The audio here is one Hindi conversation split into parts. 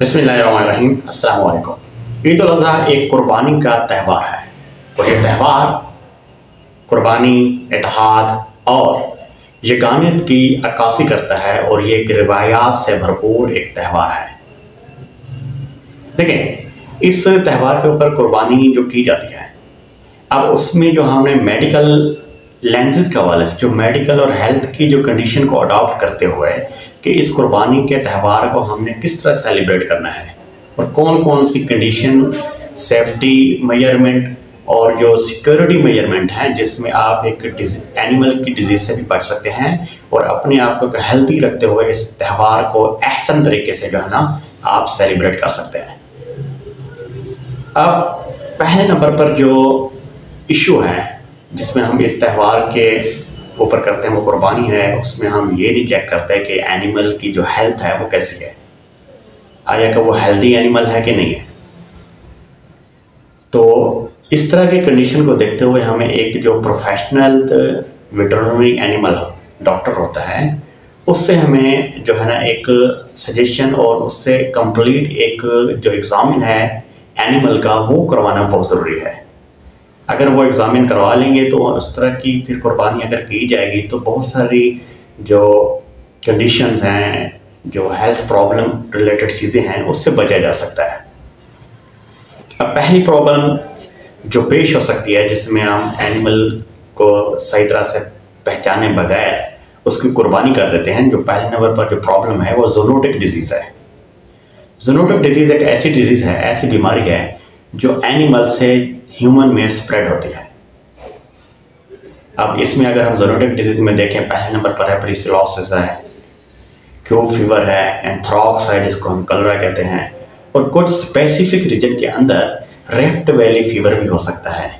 बिस्मिल्लाहिर्रहमानिर्रहीम। अस्सलाम वालेकुम। ईद उल अज़हा एक कुर्बानी का त्यौहार है और ये त्यौहार कुर्बानी, इत्तेहाद और यगानियत की अक्कासी करता है और ये एक रिवायात से भरपूर एक त्यौहार है। देखें, इस त्यौहार के ऊपर कुर्बानी जो की जाती है, अब उसमें जो हमने मेडिकल लेंसेज के हवाले से जो मेडिकल और हेल्थ की जो कंडीशन को अडॉप्ट करते हुए कि इस कुर्बानी के त्यौहार को हमने किस तरह सेलिब्रेट करना है और कौन कौन सी कंडीशन, सेफ्टी मेजरमेंट और जो सिक्योरिटी मेजरमेंट हैं जिसमें आप एक एनिमल की डिजीज से भी बच सकते हैं और अपने आप को हेल्थी रखते हुए इस त्यौहार को अहसन तरीके से जो है ना आप सेलिब्रेट कर सकते हैं। अब पहले नंबर पर जो इशू है जिसमें हम इस त्यौहार के ऊपर करते हैं वो कुर्बानी है। उसमें हम ये नहीं चेक करते कि एनिमल की जो हेल्थ है वो कैसी है, आया कि वो हेल्दी एनिमल है कि नहीं है। तो इस तरह की कंडीशन को देखते हुए हमें एक जो प्रोफेशनल वेटरनरी एनिमल डॉक्टर होता है उससे हमें जो है ना एक सजेशन और उससे कंप्लीट एक जो एग्जामिन है एनिमल का वो करवाना बहुत ज़रूरी है। अगर वो एग्ज़ामिन करवा लेंगे तो उस तरह की फिर कुर्बानी अगर की जाएगी तो बहुत सारी जो कंडीशंस हैं, जो हेल्थ प्रॉब्लम रिलेटेड चीज़ें हैं, उससे बचा जा सकता है। अब पहली प्रॉब्लम जो पेश हो सकती है जिसमें हम एनिमल को सही तरह से पहचाने बगैर उसकी कुर्बानी कर देते हैं, जो पहले नंबर पर जो प्रॉब्लम है वो ज़ूनोटिक डिजीज़ है। ज़ूनोटिक डिजीज़ एक ऐसी डिजीज़ है, ऐसी बीमारी है जो एनिमल से ह्यूमन में स्प्रेड होती है। अब इसमें अगर हम ज़ूनोटिक डिजीज़ में देखें, पहले नंबर पर है ब्रुसेलोसिस है, क्यू फीवर है, एंथ्रॉक्स है जिसको हम कलरा कहते हैं, और कुछ स्पेसिफिक रीजन के अंदर रिफ्ट वैली फीवर भी हो सकता है।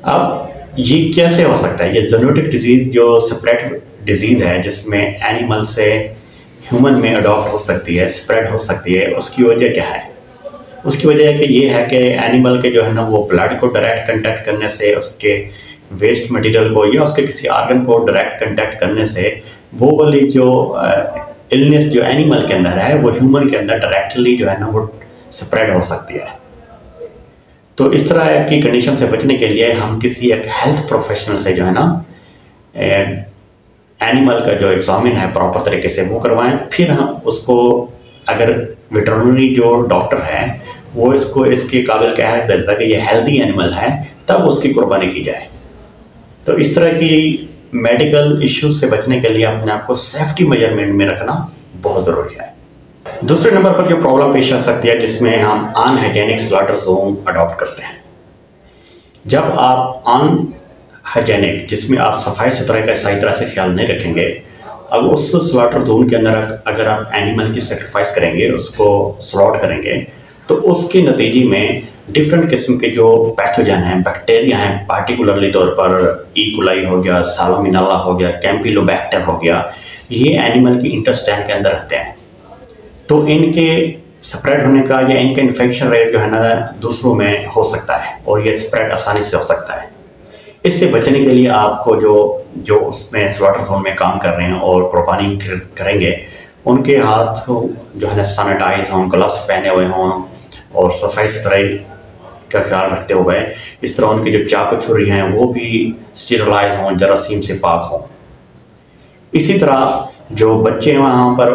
अब ये कैसे हो सकता है? ये ज़ूनोटिक डिजीज़ जो स्प्रेड डिजीज़ है जिसमें एनिमल से ह्यूमन में अडॉप्ट हो सकती है, स्प्रेड हो सकती है, उसकी वजह क्या है? उसकी वजह कि ये है कि एनिमल के जो है ना वो ब्लड को डायरेक्ट कंटैक्ट करने से, उसके वेस्ट मटेरियल को या उसके किसी आर्गन को डायरेक्ट कंटैक्ट करने से वो वाली जो इलनेस जो एनिमल के अंदर है वो ह्यूमन के अंदर डायरेक्टली जो है ना वो स्प्रेड हो सकती है। तो इस तरह की कंडीशन से बचने के लिए हम किसी एक हेल्थ प्रोफेशनल से जो है ना एनिमल का जो एग्जामिन है प्रॉपर तरीके से वो करवाएं। फिर हम उसको, अगर वेटरनरी जो डॉक्टर है वो इसको इसके काबिल कह देता है कि ये हेल्दी एनिमल है, तब उसकी कुर्बानी की जाए। तो इस तरह की मेडिकल इश्यूज से बचने के लिए अपने आप को सेफ्टी मेजरमेंट में रखना बहुत ज़रूरी है। दूसरे नंबर पर जो प्रॉब्लम पेश आ सकती है जिसमें हम अनहाइजेनिक स्लॉटर जोन अडॉप्ट करते हैं। जब आप अनहाइजेनिक, जिसमें आप सफाई सुथराई का सही तरह से ख्याल नहीं रखेंगे, अब उस स्लॉटर जोन के अंदर अगर आप एनिमल की सेक्रीफाइस करेंगे, उसको स्लॉट करेंगे, तो उसके नतीजे में डिफरेंट किस्म के जो पैथोजन हैं, बैक्टीरिया हैं, पार्टिकुलरली तौर पर ई कोलाई हो गया, साल्मोनेला हो गया, कैम्पिलोबैक्टर हो गया, ये एनिमल की इंटेस्टाइन के अंदर रहते हैं। तो इनके स्प्रेड होने का या इनका इन्फेक्शन रेट जो है ना दूसरों में हो सकता है और ये स्प्रेड आसानी से हो सकता है। इससे बचने के लिए आपको जो उसमें स्लॉटर जोन में काम कर रहे हैं और कुर्बानी करेंगे, उनके हाथ जो है ना सैनिटाइज हों, ग्लव्स पहने हुए हों और सफाई सुथराई का ख्याल रखते हुए इस तरह उनकी जो चाकू छुरी हैं वो भी स्टेरिलाइज हों, जरासीम से पाक हों। इसी तरह जो बच्चे हैं वहाँ पर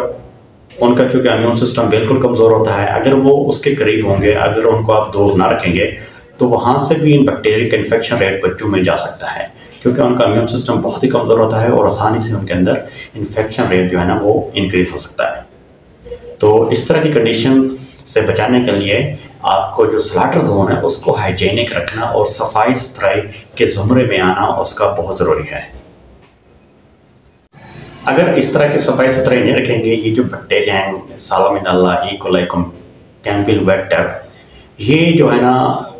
उनका क्योंकि इम्यून सिस्टम बिल्कुल कमज़ोर होता है, अगर वो उसके करीब होंगे, अगर उनको आप दूर ना रखेंगे तो वहाँ से भी इन बैक्टीरिया का इन्फेक्शन रेट बच्चों में जा सकता है, क्योंकि उनका इम्यून सिस्टम बहुत ही कमज़ोर होता है और आसानी से उनके अंदर इन्फेक्शन रेट जो है ना वो इंक्रीज़ हो सकता है। तो इस तरह की कंडीशन से बचाने के लिए आपको जो स्लॉटर जोन है उसको हाइजीनिक रखना और सफाई सुथराई के ज़ुमरे में आना उसका बहुत ज़रूरी है। अगर इस तरह की सफाई सुथराई नहीं रखेंगे, ये जो बैक्टीरिया हैं, साल्मोनेला, ई कोलाई, कैम्पिलोबैक्टर, ये जो है ना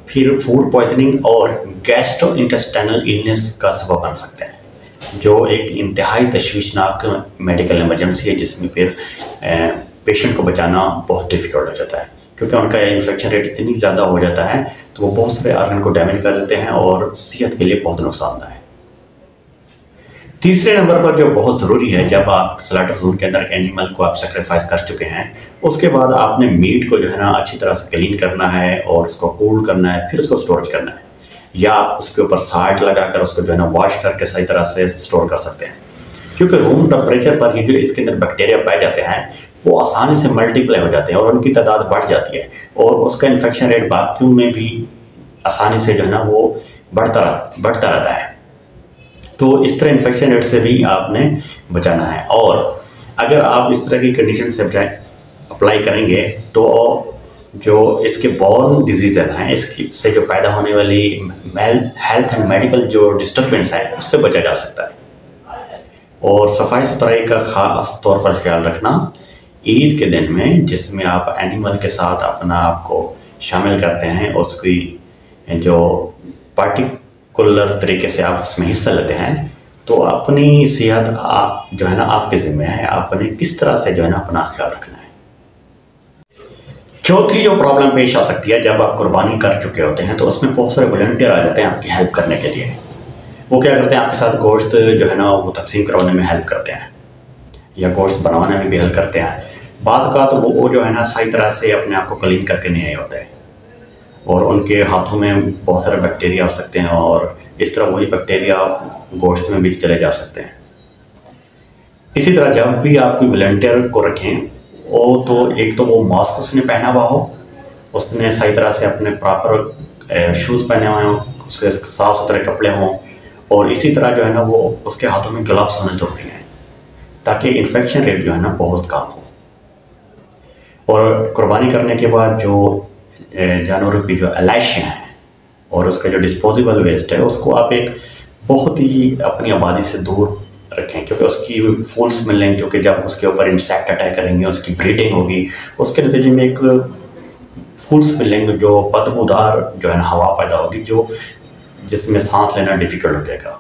फिर फूड पॉइजनिंग और गैस्ट्रोइंटेस्टाइनल इलनेस का सबब बन सकते हैं, जो एक इंतहाई तशवीशनाक मेडिकल इमरजेंसी है जिसमें फिर पेशेंट को बचाना बहुत डिफ़िकल्ट हो जाता है, क्योंकि उनका इन्फेक्शन रेट इतनी ज़्यादा हो जाता है तो वो बहुत सारे आर्गन को डैमेज कर देते हैं और सेहत के लिए बहुत नुकसानदायक है। तीसरे नंबर पर जो बहुत ज़रूरी है, जब आप स्लॉटर जोन के अंदर एनिमल को आप सेक्रीफाइस कर चुके हैं, उसके बाद आपने मीट को जो है ना अच्छी तरह से क्लीन करना है और उसको कूल करना है, फिर उसको स्टोरेज करना है, या आप उसके ऊपर साल्ट लगाकर उसको जो है ना वॉश करके सही तरह से स्टोर कर सकते हैं। क्योंकि रूम टेम्परेचर पर ये जो इसके अंदर बैक्टीरिया पाए जाते हैं वो आसानी से मल्टीप्लाई हो जाते हैं और उनकी तादाद बढ़ जाती है, और उसका इन्फेक्शन रेट वैक्यूम में भी आसानी से जो है ना वो बढ़ता रहता है। तो इस तरह इन्फेक्शन रेट से भी आपने बचाना है। और अगर आप इस तरह की कंडीशन से अप्लाई करेंगे तो जो इसके बॉर्न डिजीज़ हैं, इससे जो पैदा होने वाली हेल्थ एंड मेडिकल जो डिस्टर्बेंस है उससे बचा जा सकता है। और सफाई सुथराई का ख़ास तौर पर ख्याल रखना ईद के दिन में, जिसमें आप एनिमल के साथ अपना आप को शामिल करते हैं और उसकी जो पार्टिकुलर तरीके से आप उसमें हिस्सा लेते हैं, तो अपनी सेहत आप जो है ना आपके ज़िम्मे है, आपने किस तरह से जो है ना अपना ख्याल रखना है। चौथी जो प्रॉब्लम पेश आ सकती है जब आप कुर्बानी कर चुके होते हैं, तो उसमें बहुत सारे वॉलंटियर आ जाते हैं आपकी हेल्प करने के लिए। वो क्या करते हैं, आपके साथ गोश्त जो है ना वो तकसीम करवाने में हेल्प करते हैं या गोश्त बनवाने में भी हेल्प करते हैं। बाज़ का तो वो जो है ना सही तरह से अपने आप को क्लीन करके नहीं आए होते हैं और उनके हाथों में बहुत सारे बैक्टीरिया हो सकते हैं और इस तरह वही बैक्टीरिया गोश्त में भी चले जा सकते हैं। इसी तरह जब भी आप कोई वॉलंटियर को रखें, वो तो एक तो वो मास्क उसने पहना हुआ हो, उसने सही तरह से अपने प्रॉपर शूज़ पहने हुए हों, उसके साफ़ सुथरे कपड़े हों, और इसी तरह जो है ना वो उसके हाथों में ग्लव्स होने ज़रूरी हैं ताकि इन्फेक्शन रेट जो है ना बहुत कम हो। और कुर्बानी करने के बाद जो जानवरों की जो एलाशियाँ हैं और उसका जो डिस्पोजेबल वेस्ट है उसको आप एक बहुत ही अपनी आबादी से दूर रखें, क्योंकि उसकी फुल स्मेलिंग, क्योंकि जब उसके ऊपर इंसेक्ट अटैक करेंगे उसकी ब्रीडिंग होगी, उसके नतीजे में एक फुल स्मेलिंग जो बदबूदार जो है ना हवा पैदा होगी जो जिसमें सांस लेना डिफ़िकल्ट हो जाएगा।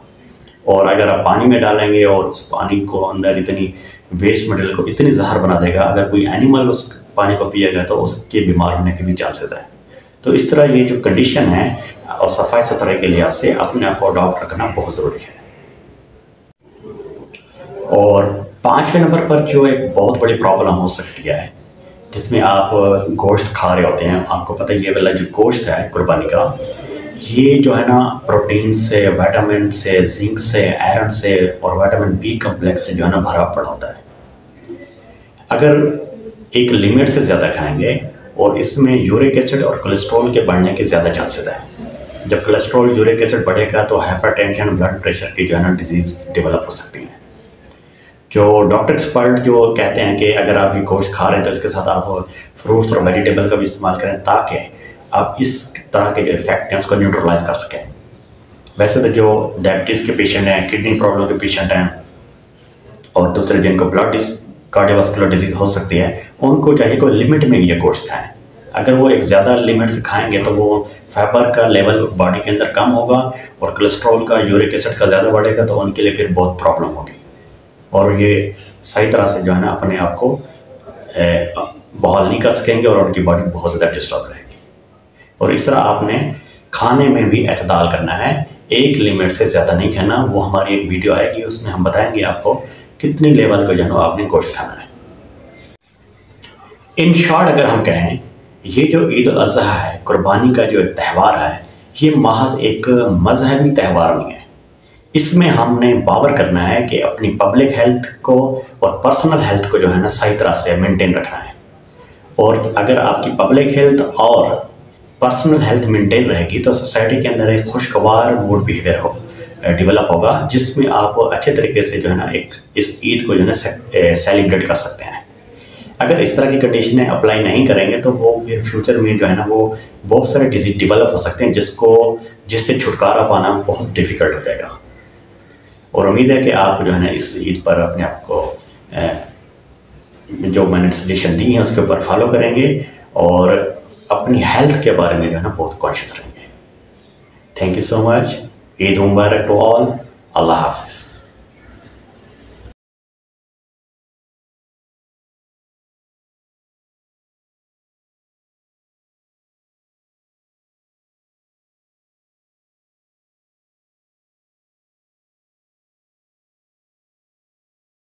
और अगर आप पानी में डालेंगे और उस पानी को अंदर इतनी वेस्ट मटेरियल को इतनी जहर बना देगा, अगर कोई एनिमल उस पानी को पिएगा तो उसके बीमार होने के भी चांसेस है। तो इस तरह ये जो कंडीशन है और सफाई सुथराई के लिहाज से अपने आप को अडॉप्ट रखना बहुत ज़रूरी है। और 5वें नंबर पर जो एक बहुत बड़ी प्रॉब्लम हो सकती है, जिसमें आप गोश्त खा रहे होते हैं, आपको पता है ये वाला जो गोश्त है कुर्बानी का, ये जो है ना प्रोटीन से, विटामिन से, जिंक से, आयरन से और विटामिन बी कम्प्लेक्स से जो है ना भरा पड़ा होता है। अगर एक लिमिट से ज़्यादा खाएंगे और इसमें यूरिक एसिड और कोलेस्ट्रॉल के बढ़ने के ज़्यादा चांसेस है। जब कोलेस्ट्रॉल यूरिक एसिड बढ़ेगा तो हाइपरटेंशन, ब्लड प्रेशर की जो है ना डिजीज़ डेवलप हो सकती है। जो डॉक्टर एक्सपर्ट जो कहते हैं कि अगर आप ये गोश्त खा रहे हैं तो इसके साथ आप फ्रूट्स और वेजिटेबल का भी इस्तेमाल करें ताकि आप इस तरह के जो इफेक्ट हैं उसको न्यूट्रलाइज कर सकें। वैसे तो जो डायबिटीज़ के पेशेंट हैं, किडनी प्रॉब्लम के पेशेंट हैं और दूसरे जिनको कार्डियोवास्कुलर डिजीज़ हो सकती है, उनको चाहिए कोई लिमिट में ये गोश्त खाएं। अगर वो एक ज़्यादा लिमिट से खाएंगे तो वो फाइबर का लेवल बॉडी के अंदर कम होगा और कोलेस्ट्रॉल का, यूरिक एसिड का ज़्यादा बढ़ेगा, तो उनके लिए फिर बहुत प्रॉब्लम होगी और ये सही तरह से जो है ना अपने आप को बहाल नहीं कर सकेंगे और उनकी बॉडी बहुत ज़्यादा डिस्टर्ब रहेगी। और इस तरह आपने खाने में भी एतदाल करना है, एक लिमिट से ज़्यादा नहीं खाना। वो हमारी एक वीडियो आएगी, उसमें हम बताएंगे आपको कितनी लेवल को जो है आपने गोश्त खाना है। इन शॉर्ट अगर हम कहें, ये जो ईद उल अज़हा है, कुर्बानी का जो त्यौहार है, ये महज एक मजहबी त्यौहार नहीं है। इसमें हमने बावर करना है कि अपनी पब्लिक हेल्थ को और पर्सनल हेल्थ को जो है ना सही तरह से मेंटेन रखना है। और अगर आपकी पब्लिक हेल्थ और पर्सनल हेल्थ मेंटेन रहेगी तो सोसाइटी के अंदर एक खुशगवार मूड बिहेवियर डेवलप होगा, जिसमें आप अच्छे तरीके से जो है ना इस ईद को जो है ना सेलिब्रेट कर सकते हैं। अगर इस तरह की कंडीशनें अप्लाई नहीं करेंगे तो वो फिर फ्यूचर में जो है ना वो बहुत सारे डिजीज डेवलप हो सकते हैं जिससे छुटकारा पाना बहुत डिफ़िकल्ट हो जाएगा। और उम्मीद है कि आप जो है ना इस ईद पर अपने आप को जो मैंने सजेशन दी है उसके ऊपर फॉलो करेंगे और अपनी हेल्थ के बारे में जो है ना बहुत कॉन्शियस रहेंगे। Thank you so much. Eid मुबारक टू ऑल। अल्लाह हाफिज़।